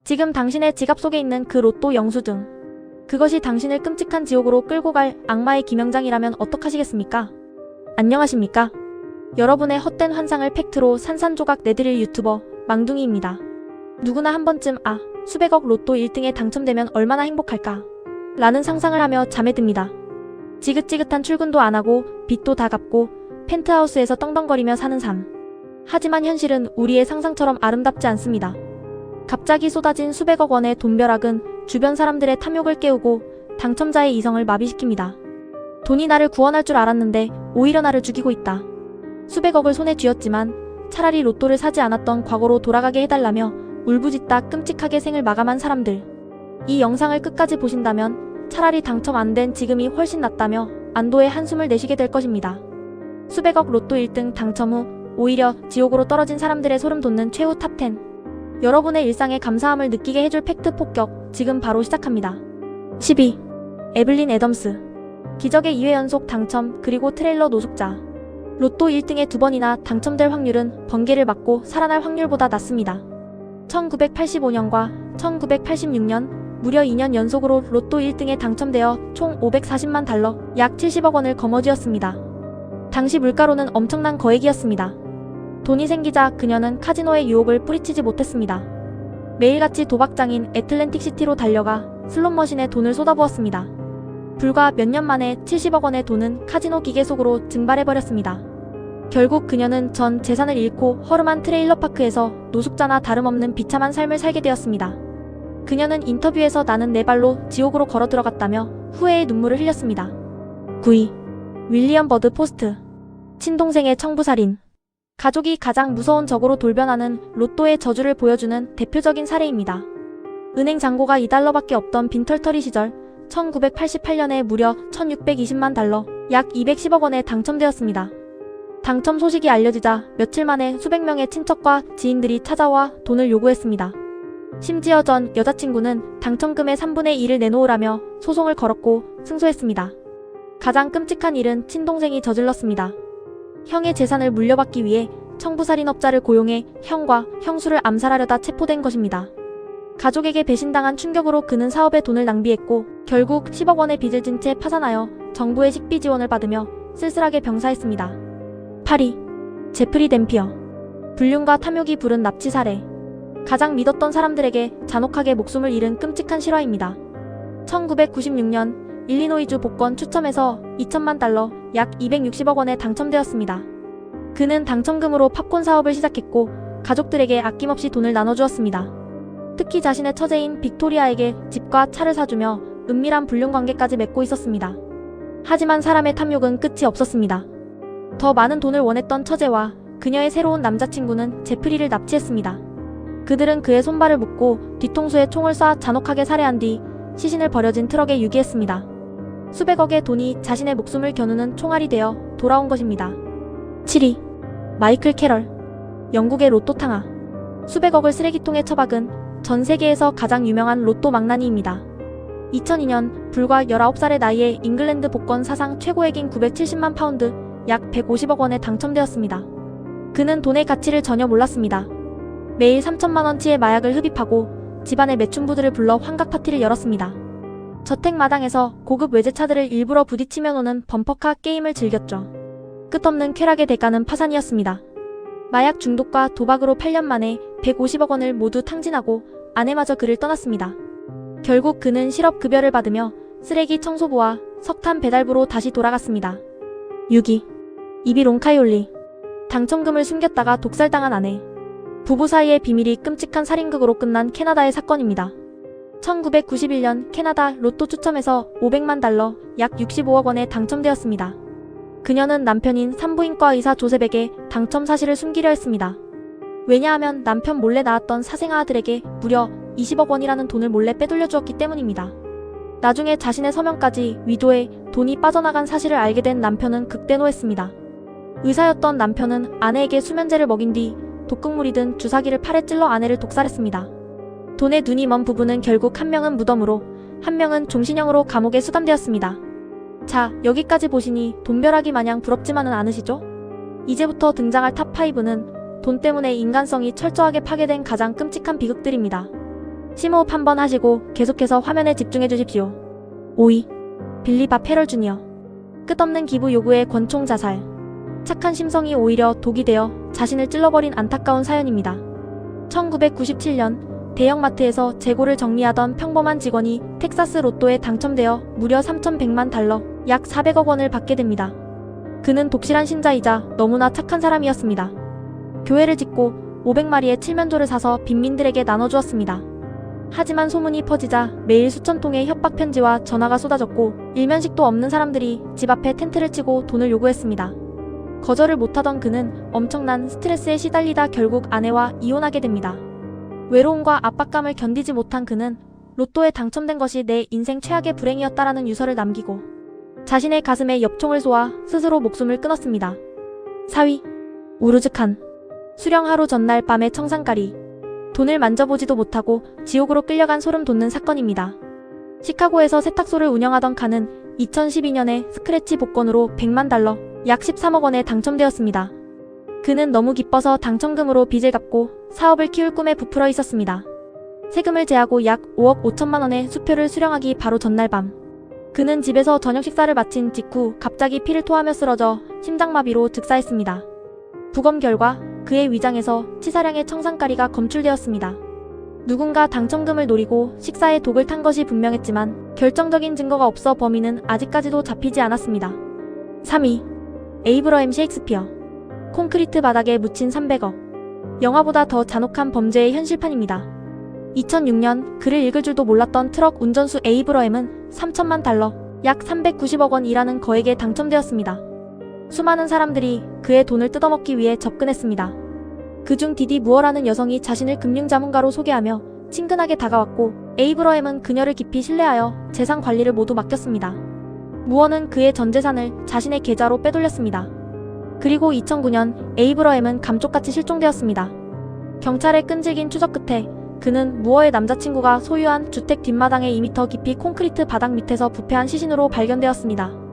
지금 당신의 지갑 속에 있는 그 로또 영수증. 그것이 당신을 끔찍한 지옥으로 끌고 갈 악마의 기명장이라면 어떡하시겠습니까? 안녕하십니까? 여러분의 헛된 환상을 팩트로 산산조각 내드릴 유튜버 망둥이입니다. 누구나 한 번쯤 수백억 로또 1등에 당첨되면 얼마나 행복할까? 라는 상상을 하며 잠에 듭니다. 지긋지긋한 출근도 안 하고 빚도 다 갚고 펜트하우스에서 떵떵거리며 사는 삶. 하지만 현실은 우리의 상상처럼 아름답지 않습니다. 갑자기 쏟아진 수백억 원의 돈벼락은 주변 사람들의 탐욕을 깨우고 당첨자의 이성을 마비시킵니다. 돈이 나를 구원할 줄 알았는데 오히려 나를 죽이고 있다. 수백억을 손에 쥐었지만 차라리 로또를 사지 않았던 과거로 돌아가게 해달라며 울부짖다 끔찍하게 생을 마감한 사람들. 이 영상을 끝까지 보신다면 차라리 당첨 안 된 지금이 훨씬 낫다며 안도의 한숨을 내쉬게 될 것입니다. 수백억 로또 1등 당첨 후 오히려 지옥으로 떨어진 사람들의 소름 돋는 최후 탑10. 여러분의 일상에 감사함을 느끼게 해줄 팩트 폭격 지금 바로 시작합니다. 12. 에블린 애덤스. 기적의 2회 연속 당첨 그리고 트레일러 노숙자. 로또 1등에 2번이나 당첨될 확률은 번개를 맞고 살아날 확률보다 낮습니다. 1985년과 1986년 무려 2년 연속으로 로또 1등에 당첨되어 총 540만 달러, 약 70억 원을 거머쥐었습니다. 당시 물가로는 엄청난 거액이었습니다. 돈이 생기자 그녀는 카지노의 유혹을 뿌리치지 못했습니다. 매일같이 도박장인 애틀랜틱시티로 달려가 슬롯머신에 돈을 쏟아부었습니다. 불과 몇 년 만에 70억 원의 돈은 카지노 기계 속으로 증발해버렸습니다. 결국 그녀는 전 재산을 잃고 허름한 트레일러파크에서 노숙자나 다름없는 비참한 삶을 살게 되었습니다. 그녀는 인터뷰에서 나는 내 발로 지옥으로 걸어 들어갔다며 후회의 눈물을 흘렸습니다. 9위. 윌리엄 버드 포스트. 친동생의 청부살인. 가족이 가장 무서운 적으로 돌변하는 로또의 저주를 보여주는 대표적인 사례입니다. 은행 잔고가 2달러밖에 없던 빈털터리 시절 1988년에 무려 1620만 달러, 약 210억 원에 당첨되었습니다. 당첨 소식이 알려지자 며칠 만에 수백 명의 친척과 지인들이 찾아와 돈을 요구했습니다. 심지어 전 여자친구는 당첨금의 3분의 1을 내놓으라며 소송을 걸었고 승소했습니다. 가장 끔찍한 일은 친동생이 저질렀습니다. 형의 재산을 물려받기 위해 청부살인업자를 고용해 형과 형수를 암살하려다 체포된 것입니다. 가족에게 배신당한 충격으로 그는 사업에 돈을 낭비했고 결국 10억 원의 빚을 진 채 파산하여 정부의 식비 지원을 받으며 쓸쓸하게 병사했습니다. 8위. 제프리 댐피어. 불륜과 탐욕이 부른 납치 사례. 가장 믿었던 사람들에게 잔혹하게 목숨을 잃은 끔찍한 실화입니다. 1996년 일리노이주 복권 추첨에서 2천만 달러, 약 260억 원에 당첨되었습니다. 그는 당첨금으로 팝콘 사업을 시작했고 가족들에게 아낌없이 돈을 나눠주었습니다. 특히 자신의 처제인 빅토리아에게 집과 차를 사주며 은밀한 불륜 관계까지 맺고 있었습니다. 하지만 사람의 탐욕은 끝이 없었습니다. 더 많은 돈을 원했던 처제와 그녀의 새로운 남자친구는 제프리를 납치했습니다. 그들은 그의 손발을 묶고 뒤통수에 총을 쏴 잔혹하게 살해한 뒤 시신을 버려진 트럭에 유기했습니다. 수백억의 돈이 자신의 목숨을 겨누는 총알이 되어 돌아온 것입니다. 7위. 마이클 캐럴. 영국의 로또 탕아. 수백억을 쓰레기통에 처박은 전 세계에서 가장 유명한 로또 망나니입니다. 2002년 불과 19살의 나이에 잉글랜드 복권 사상 최고액인 970만 파운드, 약 150억 원에 당첨되었습니다. 그는 돈의 가치를 전혀 몰랐습니다. 매일 3천만 원치의 마약을 흡입하고 집안의 매춘부들을 불러 환각 파티를 열었습니다. 저택 마당에서 고급 외제차들을 일부러 부딪히며 노는 범퍼카 게임을 즐겼죠. 끝없는 쾌락의 대가는 파산이었습니다. 마약 중독과 도박으로 8년 만에 150억 원을 모두 탕진하고 아내마저 그를 떠났습니다. 결국 그는 실업급여를 받으며 쓰레기 청소부와 석탄 배달부로 다시 돌아갔습니다. 6위. 이비 롱카이올리. 당첨금을 숨겼다가 독살당한 아내. 부부 사이의 비밀이 끔찍한 살인극으로 끝난 캐나다의 사건입니다. 1991년 캐나다 로또 추첨에서 500만 달러, 약 65억 원에 당첨되었습니다. 그녀는 남편인 산부인과 의사 조셉에게 당첨 사실을 숨기려 했습니다. 왜냐하면 남편 몰래 낳았던 사생아 아들에게 무려 20억 원이라는 돈을 몰래 빼돌려 주었기 때문입니다. 나중에 자신의 서명까지 위조해 돈이 빠져나간 사실을 알게 된 남편은 극대노했습니다. 의사였던 남편은 아내에게 수면제를 먹인 뒤 독극물이 든 주사기를 팔에 찔러 아내를 독살했습니다. 돈에 눈이 먼 부부는 결국 한 명은 무덤으로, 한 명은 종신형으로 감옥에 수감되었습니다. 자, 여기까지 보시니 돈벼락이 마냥 부럽지만은 않으시죠? 이제부터 등장할 탑5는 돈 때문에 인간성이 철저하게 파괴된 가장 끔찍한 비극들입니다. 심호흡 한번 하시고 계속해서 화면에 집중해 주십시오. 5위. 빌리밥 페럴 주니어. 끝없는 기부 요구에 권총 자살. 착한 심성이 오히려 독이 되어 자신을 찔러버린 안타까운 사연입니다. 1997년 대형마트에서 재고를 정리하던 평범한 직원이 텍사스 로또에 당첨되어 무려 3,100만 달러, 약 400억 원을 받게 됩니다. 그는 독실한 신자이자 너무나 착한 사람이었습니다. 교회를 짓고 500마리의 칠면조를 사서 빈민들에게 나눠주었습니다. 하지만 소문이 퍼지자 매일 수천 통의 협박 편지와 전화가 쏟아졌고 일면식도 없는 사람들이 집 앞에 텐트를 치고 돈을 요구했습니다. 거절을 못하던 그는 엄청난 스트레스에 시달리다 결국 아내와 이혼하게 됩니다. 외로움과 압박감을 견디지 못한 그는 로또에 당첨된 것이 내 인생 최악의 불행이었다라는 유서를 남기고 자신의 가슴에 엽총을 쏘아 스스로 목숨을 끊었습니다. 4위. 우르즈칸. 수령 하루 전날 밤의 청산가리. 돈을 만져보지도 못하고 지옥으로 끌려간 소름 돋는 사건입니다. 시카고에서 세탁소를 운영하던 칸은 2012년에 스크래치 복권으로 100만 달러, 약 13억 원에 당첨되었습니다. 그는 너무 기뻐서 당첨금으로 빚을 갚고 사업을 키울 꿈에 부풀어 있었습니다. 세금을 제하고 약 5억 5천만 원의 수표를 수령하기 바로 전날 밤. 그는 집에서 저녁 식사를 마친 직후 갑자기 피를 토하며 쓰러져 심장마비로 즉사했습니다. 부검 결과 그의 위장에서 치사량의 청산가리가 검출되었습니다. 누군가 당첨금을 노리고 식사에 독을 탄 것이 분명했지만 결정적인 증거가 없어 범인은 아직까지도 잡히지 않았습니다. 3위. 에이브러햄 셰익스피어. 콘크리트 바닥에 묻힌 300억. 영화보다 더 잔혹한 범죄의 현실판입니다. 2006년 그를 읽을 줄도 몰랐던 트럭 운전수 에이브러햄은 3천만 달러, 약 390억 원이라는 거액에 당첨되었습니다. 수많은 사람들이 그의 돈을 뜯어먹기 위해 접근했습니다. 그중 디디 무어라는 여성이 자신을 금융자문가로 소개하며 친근하게 다가왔고 에이브러햄은 그녀를 깊이 신뢰하여 재산 관리를 모두 맡겼습니다. 무어는 그의 전 재산을 자신의 계좌로 빼돌렸습니다. 그리고 2009년 에이브러햄은 감쪽같이 실종되었습니다. 경찰의 끈질긴 추적 끝에 그는 무어의 남자친구가 소유한 주택 뒷마당의 2m 깊이 콘크리트 바닥 밑에서 부패한 시신으로 발견되었습니다.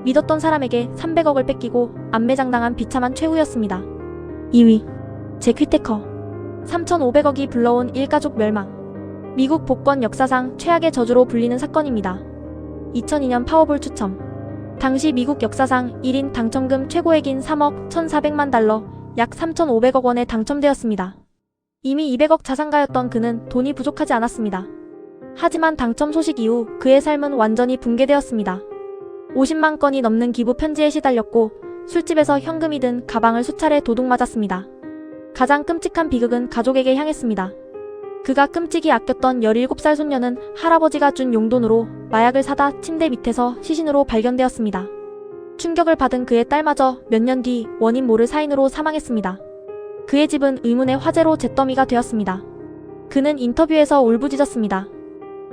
믿었던 사람에게 300억을 뺏기고 안매장당한 비참한 최후였습니다. 2위. 잭 휘테커. 3,500억이 불러온 일가족 멸망. 미국 복권 역사상 최악의 저주로 불리는 사건입니다. 2002년 파워볼 추첨. 당시 미국 역사상 1인 당첨금 최고액인 3억 1,400만 달러, 약 3,500억 원에 당첨되었습니다. 이미 200억 자산가였던 그는 돈이 부족하지 않았습니다. 하지만 당첨 소식 이후 그의 삶은 완전히 붕괴되었습니다. 50만 건이 넘는 기부 편지에 시달렸고 술집에서 현금이 든 가방을 수차례 도둑맞았습니다. 가장 끔찍한 비극은 가족에게 향했습니다. 그가 끔찍이 아꼈던 17살 손녀는 할아버지가 준 용돈으로 마약을 사다 침대 밑에서 시신으로 발견되었습니다. 충격을 받은 그의 딸마저 몇 년 뒤 원인 모를 사인으로 사망했습니다. 그의 집은 의문의 화재로 잿더미가 되었습니다. 그는 인터뷰에서 울부짖었습니다.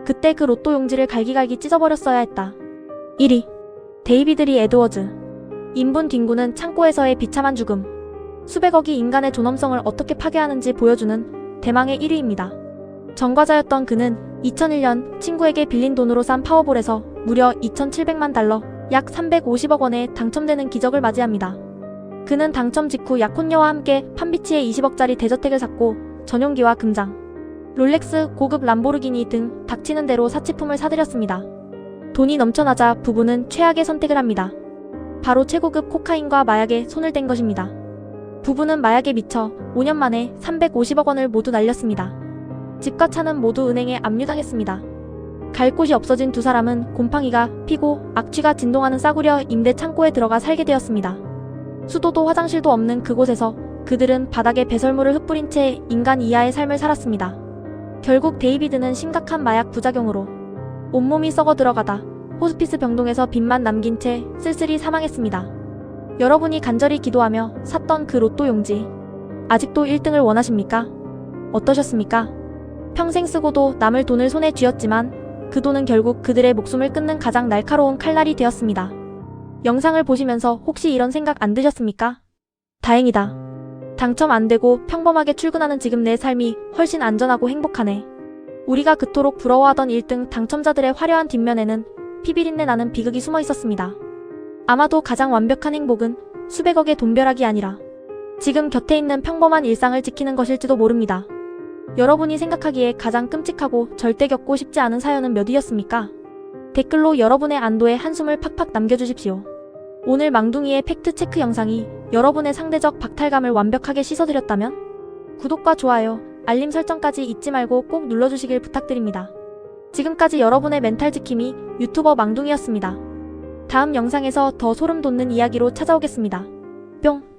그때 그 로또 용지를 갈기갈기 찢어버렸어야 했다. 1위. 데이비드 리 에드워즈. 인분 딩구는 창고에서의 비참한 죽음. 수백억이 인간의 존엄성을 어떻게 파괴하는지 보여주는 대망의 1위입니다. 전과자였던 그는 2001년 친구에게 빌린 돈으로 산 파워볼에서 무려 2,700만 달러, 약 350억 원에 당첨되는 기적을 맞이합니다. 그는 당첨 직후 약혼녀와 함께 판비치에 20억짜리 대저택을 샀고 전용기와 금장, 롤렉스, 고급 람보르기니 등 닥치는 대로 사치품을 사들였습니다. 돈이 넘쳐나자 부부는 최악의 선택을 합니다. 바로 최고급 코카인과 마약에 손을 댄 것입니다. 부부는 마약에 미쳐 5년 만에 350억 원을 모두 날렸습니다. 집과 차는 모두 은행에 압류당했습니다. 갈 곳이 없어진 두 사람은 곰팡이가 피고 악취가 진동하는 싸구려 임대 창고에 들어가 살게 되었습니다. 수도도 화장실도 없는 그곳에서 그들은 바닥에 배설물을 흩뿌린 채 인간 이하의 삶을 살았습니다. 결국 데이비드는 심각한 마약 부작용으로 온몸이 썩어 들어가다 호스피스 병동에서 빚만 남긴 채 쓸쓸히 사망했습니다. 여러분이 간절히 기도하며 샀던 그 로또 용지, 아직도 1등을 원하십니까? 어떠셨습니까? 평생 쓰고도 남을 돈을 손에 쥐었지만 그 돈은 결국 그들의 목숨을 끊는 가장 날카로운 칼날이 되었습니다. 영상을 보시면서 혹시 이런 생각 안 드셨습니까? 다행이다. 당첨 안 되고 평범하게 출근하는 지금 내 삶이 훨씬 안전하고 행복하네. 우리가 그토록 부러워하던 1등 당첨자들의 화려한 뒷면에는 피비린내 나는 비극이 숨어 있었습니다. 아마도 가장 완벽한 행복은 수백억의 돈벼락이 아니라 지금 곁에 있는 평범한 일상을 지키는 것일지도 모릅니다. 여러분이 생각하기에 가장 끔찍하고 절대 겪고 싶지 않은 사연은 몇 위였습니까? 댓글로 여러분의 안도의 한숨을 팍팍 남겨주십시오. 오늘 망둥이의 팩트체크 영상이 여러분의 상대적 박탈감을 완벽하게 씻어드렸다면 구독과 좋아요, 알림 설정까지 잊지 말고 꼭 눌러주시길 부탁드립니다. 지금까지 여러분의 멘탈 지킴이 유튜버 망둥이였습니다. 다음 영상에서 더 소름 돋는 이야기로 찾아오겠습니다. 뿅!